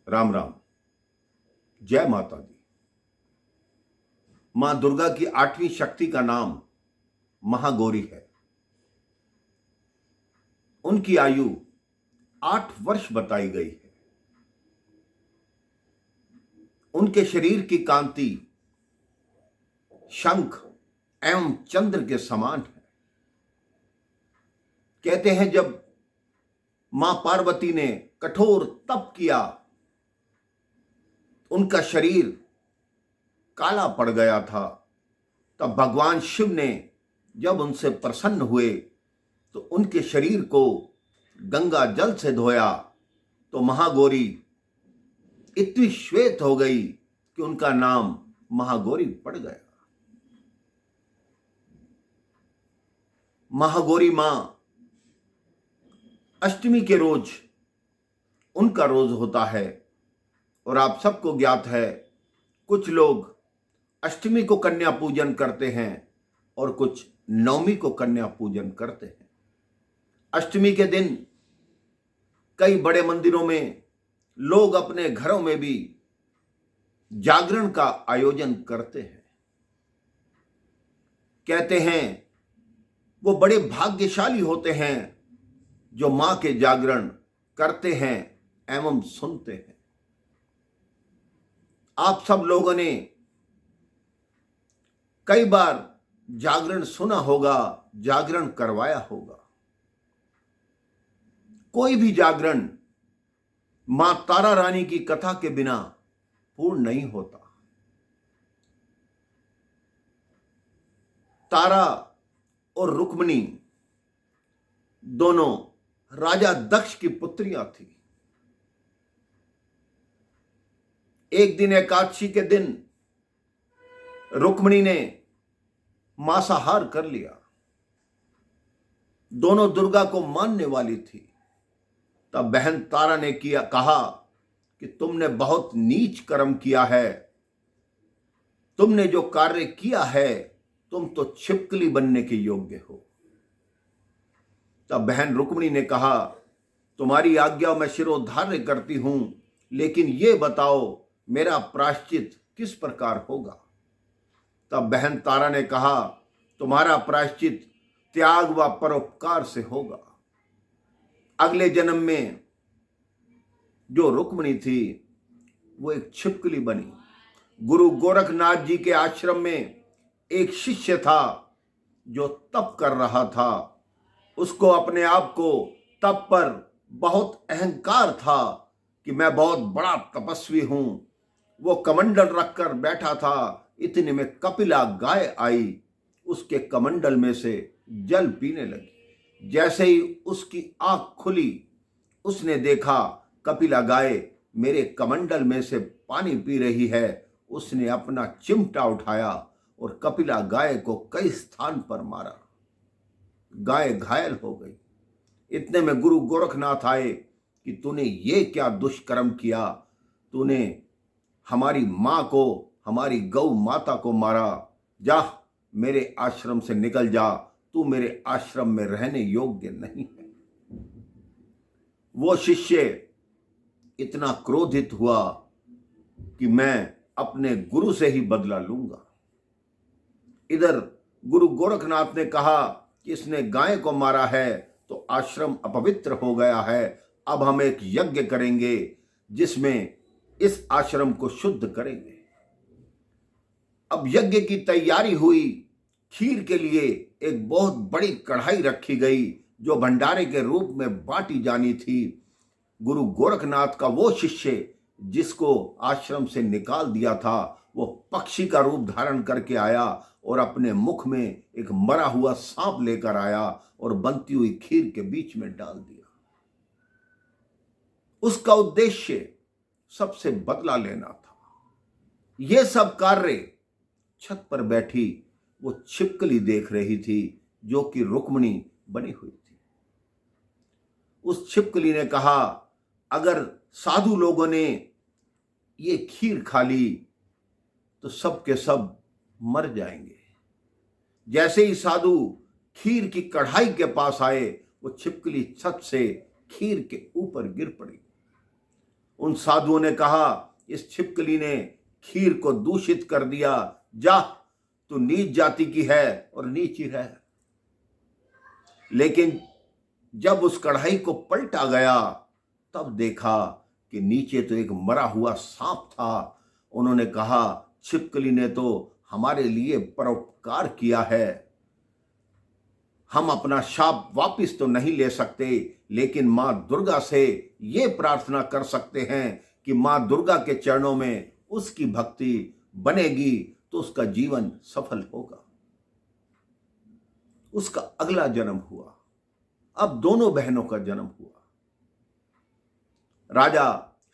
राम राम। जय माता दी। मां दुर्गा की 8वीं शक्ति का नाम महागौरी है। उनकी आयु 8 वर्ष बताई गई है। उनके शरीर की कांति शंख एवं चंद्र के समान है। कहते हैं जब मां पार्वती ने कठोर तप किया, उनका शरीर काला पड़ गया था, तब भगवान शिव ने जब उनसे प्रसन्न हुए तो उनके शरीर को गंगा जल से धोया, तो महागौरी इतनी श्वेत हो गई कि उनका नाम महागौरी पड़ गया। महागौरी मां अष्टमी के रोज उनका रोज होता है, और आप सबको ज्ञात है कुछ लोग अष्टमी को कन्या पूजन करते हैं और कुछ नवमी को कन्या पूजन करते हैं। अष्टमी के दिन कई बड़े मंदिरों में लोग अपने घरों में भी जागरण का आयोजन करते हैं। कहते हैं वो बड़े भाग्यशाली होते हैं जो मां के जागरण करते हैं एवं सुनते हैं। आप सब लोगों ने कई बार जागरण सुना होगा, जागरण करवाया होगा। कोई भी जागरण मां तारा रानी की कथा के बिना पूर्ण नहीं होता। तारा और रुक्मिणी दोनों राजा दक्ष की पुत्रियां थी। एक दिन एकादशी के दिन रुक्मिणी ने मांसाहार कर लिया। दोनों दुर्गा को मानने वाली थी। तब बहन तारा ने कहा कि तुमने बहुत नीच कर्म किया है। तुमने जो कार्य किया है, तुम तो छिपकली बनने के योग्य हो। तब बहन रुक्मिणी ने कहा, तुम्हारी आज्ञा मैं शिरोधार्य करती हूं, लेकिन ये बताओ मेरा प्रायश्चित किस प्रकार होगा। तब बहन तारा ने कहा, तुम्हारा प्रायश्चित त्याग व परोपकार से होगा। अगले जन्म में जो रुक्मिणी थी वो एक छिपकली बनी। गुरु गोरखनाथ जी के आश्रम में एक शिष्य था जो तप कर रहा था। उसको अपने आप को तप पर बहुत अहंकार था कि मैं बहुत बड़ा तपस्वी हूं। वो कमंडल रखकर बैठा था। इतने में कपिला गाय आई, उसके कमंडल में से जल पीने लगी। जैसे ही उसकी आंख खुली, उसने देखा कपिला गाय मेरे कमंडल में से पानी पी रही है। उसने अपना चिमटा उठाया और कपिला गाय को कई स्थान पर मारा। गाय घायल हो गई। इतने में गुरु गोरखनाथ आए कि तूने ये क्या दुष्कर्म किया। तूने हमारी मां को, हमारी गौ माता को मारा। जा, मेरे आश्रम से निकल जा। तू मेरे आश्रम में रहने योग्य नहीं है। वो शिष्य इतना क्रोधित हुआ कि मैं अपने गुरु से ही बदला लूंगा। इधर गुरु गोरखनाथ ने कहा कि इसने गाय को मारा है तो आश्रम अपवित्र हो गया है। अब हम एक यज्ञ करेंगे जिसमें इस आश्रम को शुद्ध करेंगे। अब यज्ञ की तैयारी हुई। खीर के लिए एक बहुत बड़ी कढ़ाई रखी गई जो भंडारे के रूप में बांटी जानी थी। गुरु गोरखनाथ का वो शिष्य जिसको आश्रम से निकाल दिया था, वो पक्षी का रूप धारण करके आया और अपने मुख में एक मरा हुआ सांप लेकर आया और बनती हुई खीर के बीच में डाल दिया। उसका उद्देश्य सबसे बदला लेना था। यह सब कार्य छत पर बैठी वो छिपकली देख रही थी जो कि रुक्मिणी बनी हुई थी। उस छिपकली ने कहा, अगर साधु लोगों ने ये खीर खा ली तो सब के सब मर जाएंगे। जैसे ही साधु खीर की कढ़ाई के पास आए, वो छिपकली छत से खीर के ऊपर गिर पड़ी। उन साधुओं ने कहा, इस छिपकली ने खीर को दूषित कर दिया, जा तू नीच जाति की है और नीच ही रह। लेकिन जब उस कढ़ाई को पलटा गया तब देखा कि नीचे तो एक मरा हुआ सांप था। उन्होंने कहा, छिपकली ने तो हमारे लिए परोपकार किया है, हम अपना शाप वापिस तो नहीं ले सकते, लेकिन मां दुर्गा से ये प्रार्थना कर सकते हैं कि मां दुर्गा के चरणों में उसकी भक्ति बनेगी तो उसका जीवन सफल होगा। उसका अगला जन्म हुआ। अब दोनों बहनों का जन्म हुआ। राजा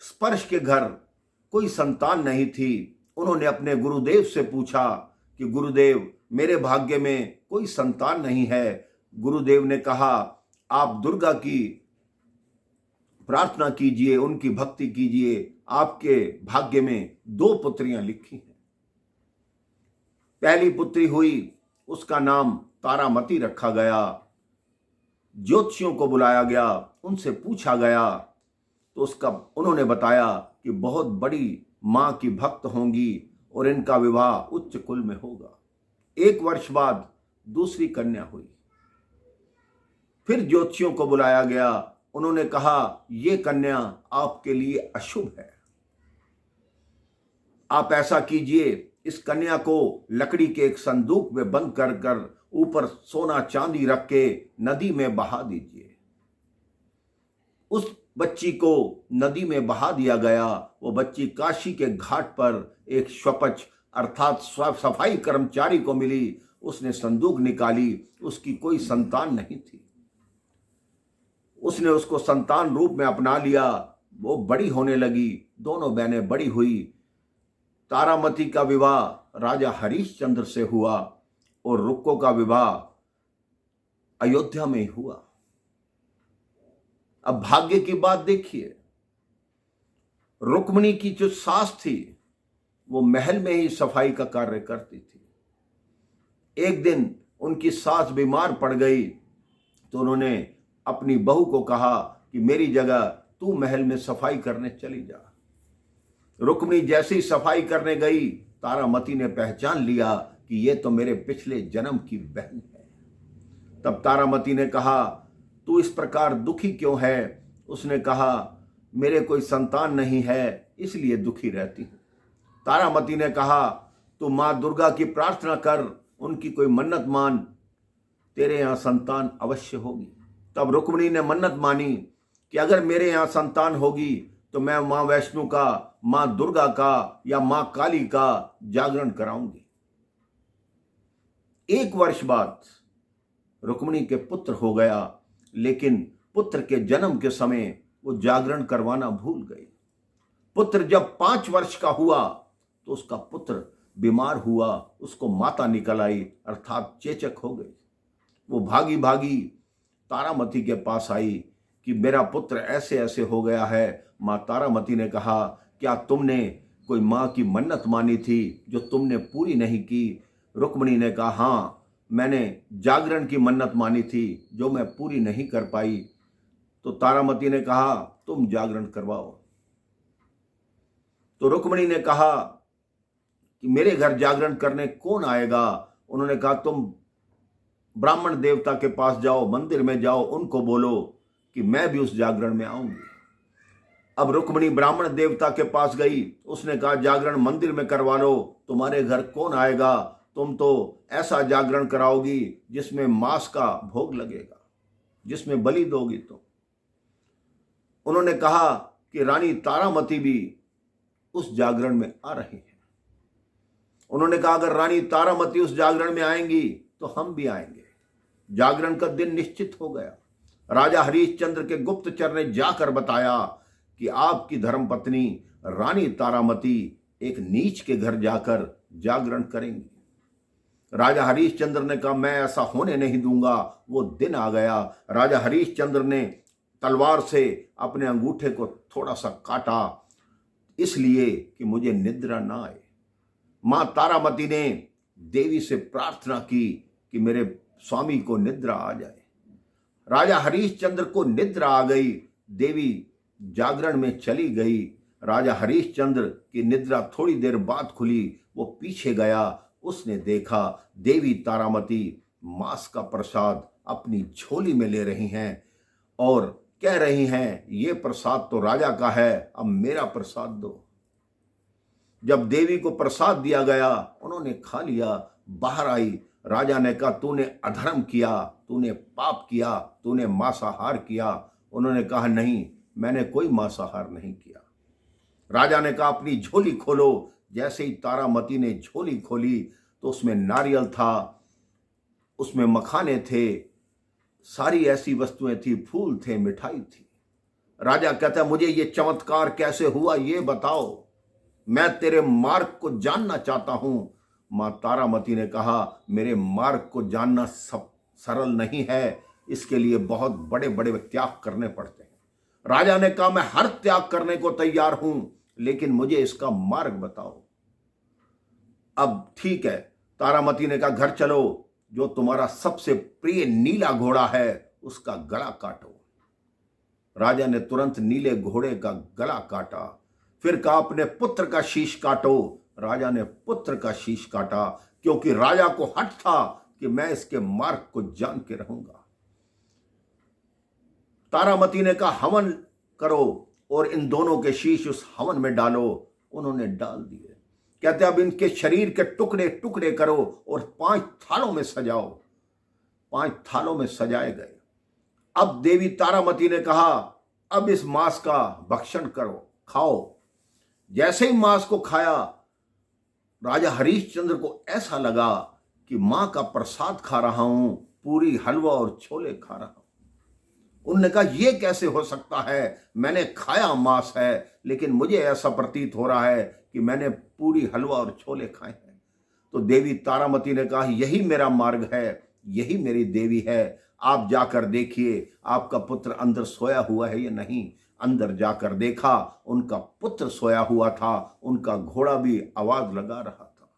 स्पर्श के घर कोई संतान नहीं थी। उन्होंने अपने गुरुदेव से पूछा कि गुरुदेव, मेरे भाग्य में कोई संतान नहीं है। गुरुदेव ने कहा, आप दुर्गा की प्रार्थना कीजिए, उनकी भक्ति कीजिए, आपके भाग्य में 2 पुत्रियां लिखी हैं। पहली पुत्री हुई, उसका नाम तारामती रखा गया। ज्योतिषियों को बुलाया गया, उनसे पूछा गया तो उन्होंने बताया कि बहुत बड़ी मां की भक्त होंगी और इनका विवाह उच्च कुल में होगा। 1 वर्ष बाद दूसरी कन्या हुई। फिर ज्योतिषियों को बुलाया गया, उन्होंने कहा, यह कन्या आपके लिए अशुभ है, आप ऐसा कीजिए, इस कन्या को लकड़ी के एक संदूक में बंद कर ऊपर सोना चांदी रख के नदी में बहा दीजिए। उस बच्ची को नदी में बहा दिया गया। वो बच्ची काशी के घाट पर एक स्वपच अर्थात सफाई कर्मचारी को मिली। उसने संदूक निकाली, उसकी कोई संतान नहीं थी। उसने उसको संतान रूप में अपना लिया। वो बड़ी होने लगी, दोनों बहनें बड़ी हुई। तारामती का विवाह राजा हरिश्चंद्र से हुआ और रुक्को का विवाह अयोध्या में हुआ। अब भाग्य की बात देखिए, रुक्मिणी की जो सास थी वो महल में ही सफाई का कार्य करती थी। एक दिन उनकी सास बीमार पड़ गई तो उन्होंने अपनी बहू को कहा कि मेरी जगह तू महल में सफाई करने चली जा। रुक्मिणी जैसी सफाई करने गई, तारामती ने पहचान लिया कि ये तो मेरे पिछले जन्म की बहन है। तब तारामती ने कहा, तू इस प्रकार दुखी क्यों है? उसने कहा, मेरे कोई संतान नहीं है, इसलिए दुखी रहती हूं। तारामती ने कहा, तू मां दुर्गा की प्रार्थना कर, उनकी कोई मन्नत मान, तेरे यहां संतान अवश्य होगी। तब रुक्मिणी ने मन्नत मानी कि अगर मेरे यहां संतान होगी तो मैं मां वैष्णो का, मां दुर्गा का या मां काली का जागरण कराऊंगी। 1 वर्ष बाद रुक्मिणी के पुत्र हो गया, लेकिन पुत्र के जन्म के समय वो जागरण करवाना भूल गई। पुत्र जब 5 वर्ष का हुआ तो उसका पुत्र बीमार हुआ, उसको माता निकल आई अर्थात चेचक हो गई। वो भागी भागी तारामती के पास आई कि मेरा पुत्र ऐसे ऐसे हो गया है। मां तारामती ने कहा, क्या तुमने कोई मां की मन्नत मानी थी जो तुमने पूरी नहीं की? रुक्मिणी ने कहा, हाँ, मैंने जागरण की मन्नत मानी थी जो मैं पूरी नहीं कर पाई। तो तारामती ने कहा, तुम जागरण करवाओ। तो रुक्मिणी ने कहा कि मेरे घर जागरण करने कौन आएगा? उन्होंने कहा, तुम ब्राह्मण देवता के पास जाओ, मंदिर में जाओ, उनको बोलो कि मैं भी उस जागरण में आऊंगी। अब रुक्मिणी ब्राह्मण देवता के पास गई। उसने कहा, जागरण मंदिर में करवा लो, तुम्हारे घर कौन आएगा? तुम तो ऐसा जागरण कराओगी जिसमें मांस का भोग लगेगा, जिसमें बलि दोगी तुम। उन्होंने कहा कि रानी तारामती भी उस जागरण में आ रही है। उन्होंने कहा, अगर रानी तारामती उस जागरण में आएंगी तो हम भी आएंगे। जागरण का दिन निश्चित हो गया। राजा हरिश्चंद्र के गुप्तचर ने जाकर बताया कि आपकी धर्मपत्नी रानी तारामती एक नीच के घर जाकर जागरण करेंगी। राजा हरिश्चंद्र ने कहा, मैं ऐसा होने नहीं दूंगा। वो दिन आ गया। राजा हरिश्चंद्र ने तलवार से अपने अंगूठे को थोड़ा सा काटा, इसलिए कि मुझे निद्रा ना आए। मां तारामती ने देवी से प्रार्थना की कि मेरे स्वामी को निद्रा आ जाए। राजा हरिश्चंद्र को निद्रा आ गई। देवी जागरण में चली गई। राजा हरिश्चंद्र की निद्रा थोड़ी देर बाद खुली। वो पीछे गया, उसने देखा देवी तारामती मांस का प्रसाद अपनी झोली में ले रही हैं और कह रही हैं, ये प्रसाद तो राजा का है, अब मेरा प्रसाद दो। जब देवी को प्रसाद दिया गया, उन्होंने खा लिया, बाहर आई। राजा ने कहा, तूने अधर्म किया, तूने पाप किया, तूने मांसाहार किया। उन्होंने कहा, नहीं, मैंने कोई मांसाहार नहीं किया। राजा ने कहा, अपनी झोली खोलो। जैसे ही तारामती ने झोली खोली तो उसमें नारियल था, उसमें मखाने थे, सारी ऐसी वस्तुएं थी, फूल थे, मिठाई थी। राजा कहता है, मुझे ये चमत्कार कैसे हुआ, ये बताओ, मैं तेरे मार्ग को जानना चाहता हूं। मां तारामती ने कहा, मेरे मार्ग को जानना सब सरल नहीं है, इसके लिए बहुत बड़े बड़े त्याग करने पड़ते हैं। राजा ने कहा, मैं हर त्याग करने को तैयार हूं, लेकिन मुझे इसका मार्ग बताओ। अब ठीक है, तारामती ने कहा, घर चलो, जो तुम्हारा सबसे प्रिय नीला घोड़ा है उसका गला काटो। राजा ने तुरंत नीले घोड़े का गला काटा। फिर कहा, अपने पुत्र का शीश काटो। राजा ने पुत्र का शीश काटा, क्योंकि राजा को हट था कि मैं इसके मार्ग को जान के रहूंगा। तारामती ने कहा, हवन करो और इन दोनों के शीश उस हवन में डालो। उन्होंने डाल दिए। कहते, अब इनके शरीर के टुकड़े टुकड़े करो और 5 थालों में सजाओ। 5 थालों में सजाए गए। अब देवी तारामती ने कहा, अब इस मांस का भक्षण करो, खाओ। जैसे ही मांस को खाया, राजा हरिश्चंद्र को ऐसा लगा कि मां का प्रसाद खा रहा हूं, पूरी हलवा और छोले खा रहा हूं। उन्होंने कहा, यह कैसे हो सकता है, मैंने खाया मांस है, लेकिन मुझे ऐसा प्रतीत हो रहा है कि मैंने पूरी हलवा और छोले खाए हैं। तो देवी तारामती ने कहा, यही मेरा मार्ग है, यही मेरी देवी है। आप जाकर देखिए, आपका पुत्र अंदर सोया हुआ है या नहीं। अंदर जाकर देखा, उनका पुत्र सोया हुआ था, उनका घोड़ा भी आवाज लगा रहा था।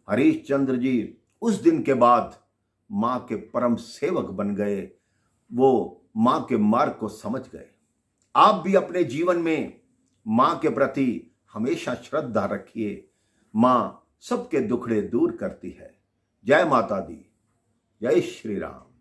हरिश्चंद्र जी उस दिन के बाद मां के परम सेवक बन गए। वो मां के मार्ग को समझ गए। आप भी अपने जीवन में मां के प्रति हमेशा श्रद्धा रखिए। मां सबके दुखड़े दूर करती है। जय माता दी, जय श्री राम।